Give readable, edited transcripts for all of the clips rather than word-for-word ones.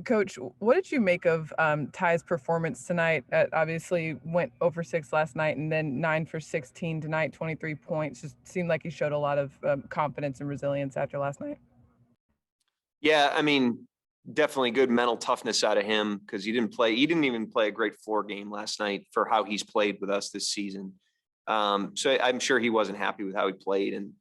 Coach, what did you make of Ty's performance tonight? Obviously went over 6 last night and then 9 for 16 tonight, 23 points. Just seemed like he showed a lot of confidence and resilience after last night. Yeah, I mean, definitely good mental toughness out of him because he didn't even play a great floor game last night for how he's played with us this season. So I'm sure he wasn't happy with how he played. And,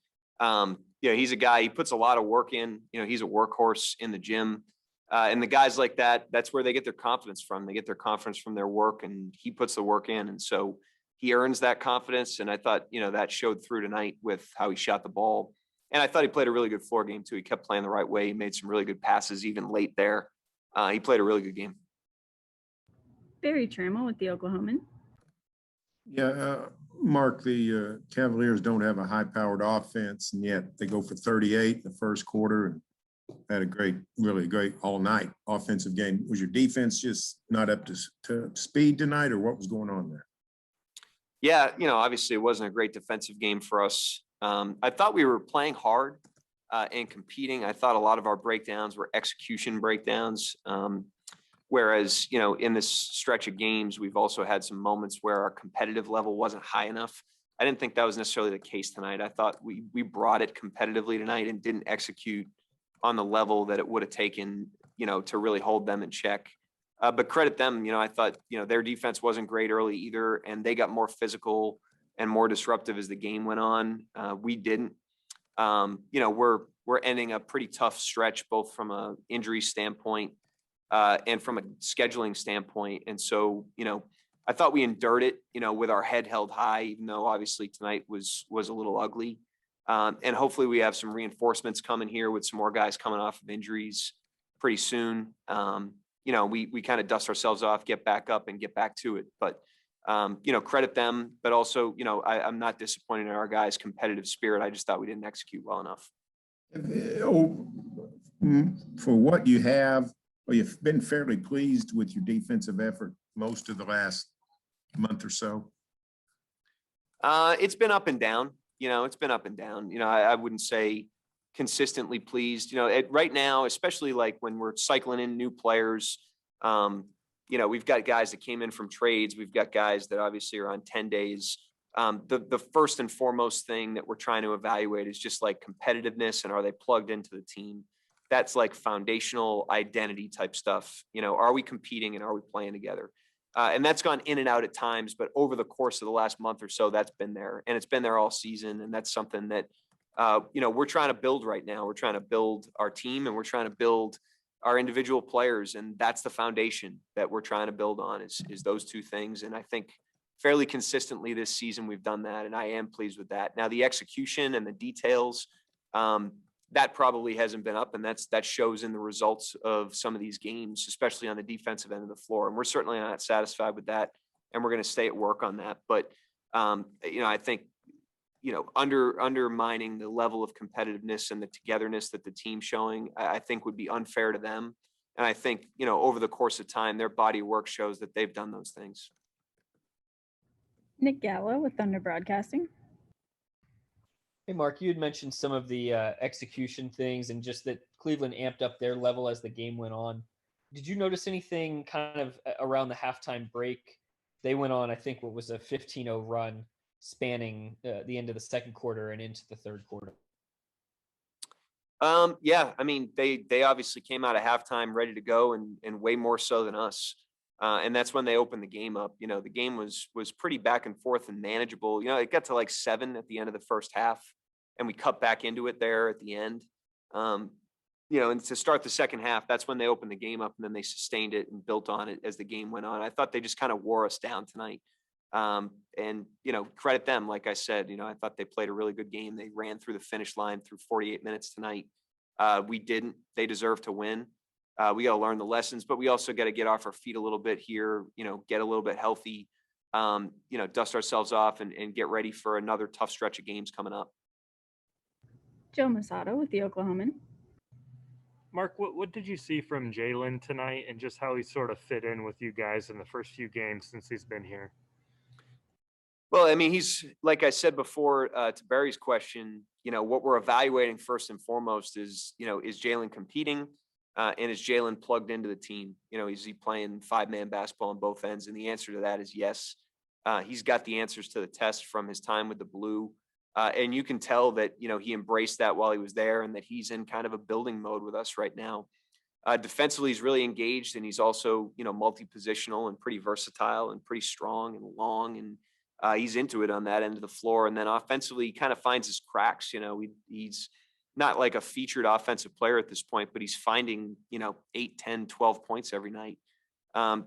he's a guy, he puts a lot of work in. He's a workhorse in the gym. And the guys like that, that's where they get their confidence from. They get their confidence from their work, and he puts the work in. And so he earns that confidence. And I thought, that showed through tonight with how he shot the ball. And I thought he played a really good floor game too. He kept playing the right way. He made some really good passes, even late there. He played a really good game. Barry Trammell with the Oklahoman. Yeah, Mark, the Cavaliers don't have a high-powered offense, and yet they go for 38 in the first quarter and had a really great all-night offensive game. Was your defense just not up to speed tonight, or what was going on there? Yeah, obviously it wasn't a great defensive game for us. I thought we were playing hard and competing. I thought a lot of our breakdowns were execution breakdowns. Whereas, in this stretch of games, we've also had some moments where our competitive level wasn't high enough. I didn't think that was necessarily the case tonight. I thought we brought it competitively tonight and didn't execute on the level that it would have taken, to really hold them in check. But credit them, I thought, their defense wasn't great early either, and they got more physical and more disruptive as the game went on. We didn't. We're ending a pretty tough stretch, both from an injury standpoint and from a scheduling standpoint. And so, I thought we endured it, with our head held high, even though obviously tonight was a little ugly. And hopefully we have some reinforcements coming here with some more guys coming off of injuries pretty soon. We kind of dust ourselves off, get back up and get back to it. But, credit them, but also, I'm not disappointed in our guys' competitive spirit. I just thought we didn't execute well enough. For what you have, you've been fairly pleased with your defensive effort most of the last month or so. It's been up and down. It's been up and down. I wouldn't say consistently pleased. Right now, especially like when we're cycling in new players, we've got guys that came in from trades. We've got guys that obviously are on 10 days. The first and foremost thing that we're trying to evaluate is just like competitiveness and are they plugged into the team? That's like foundational identity type stuff. Are we competing and are we playing together? And that's gone in and out at times, but over the course of the last month or so, that's been there, and it's been there all season. And that's something that, we're trying to build right now. We're trying to build our team, and we're trying to build our individual players. And that's the foundation that we're trying to build on is those two things. And I think fairly consistently this season, we've done that. And I am pleased with that. Now the execution and the details, that probably hasn't been up, and that shows in the results of some of these games, especially on the defensive end of the floor. And we're certainly not satisfied with that, and we're going to stay at work on that. But I think undermining the level of competitiveness and the togetherness that the team's showing, I think would be unfair to them. And I think over the course of time, their body of work shows that they've done those things. Nick Gallo with Thunder Broadcasting. Hey, Mark, you had mentioned some of the execution things and just that Cleveland amped up their level as the game went on. Did you notice anything kind of around the halftime break? They went on, I think, what was a 15-0 run spanning the end of the second quarter and into the third quarter. Yeah, I mean, they obviously came out of halftime ready to go and way more so than us. And that's when they opened the game up. The game was pretty back and forth and manageable. It got to like 7 at the end of the first half, and we cut back into it there at the end. And to start the second half, that's when they opened the game up, and then they sustained it and built on it as the game went on. I thought they just kind of wore us down tonight. And credit them. Like I said, I thought they played a really good game. They ran through the finish line through 48 minutes tonight. We didn't. They deserve to win. We got to learn the lessons, but we also got to get off our feet a little bit here, get a little bit healthy, dust ourselves off and get ready for another tough stretch of games coming up. Joe Masato with the Oklahoman. Mark, what did you see from Jalen tonight and just how he sort of fit in with you guys in the first few games since he's been here? Well, I mean, he's, like I said before, to Barry's question, what we're evaluating first and foremost is, is Jalen competing? And is Jalen plugged into the team? You know, is he playing 5-man basketball on both ends? And the answer to that is yes. He's got the answers to the test from his time with the Blue. And you can tell that, you know, he embraced that while he was there and that he's in kind of a building mode with us right now. Defensively, he's really engaged, and he's also, you know, multi-positional and pretty versatile and pretty strong and long. And he's into it on that end of the floor. And then offensively, he kind of finds his cracks. You know, he's not like a featured offensive player at this point, but he's finding, you know, 8, 10, 12 points every night.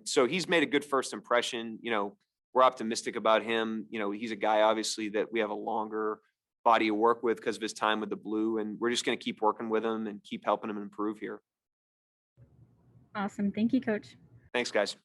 So he's made a good first impression. You know, we're optimistic about him. You know, he's a guy, obviously, that we have a longer body of work with because of his time with the Blue. And we're just going to keep working with him and keep helping him improve here. Awesome. Thank you, Coach. Thanks, guys.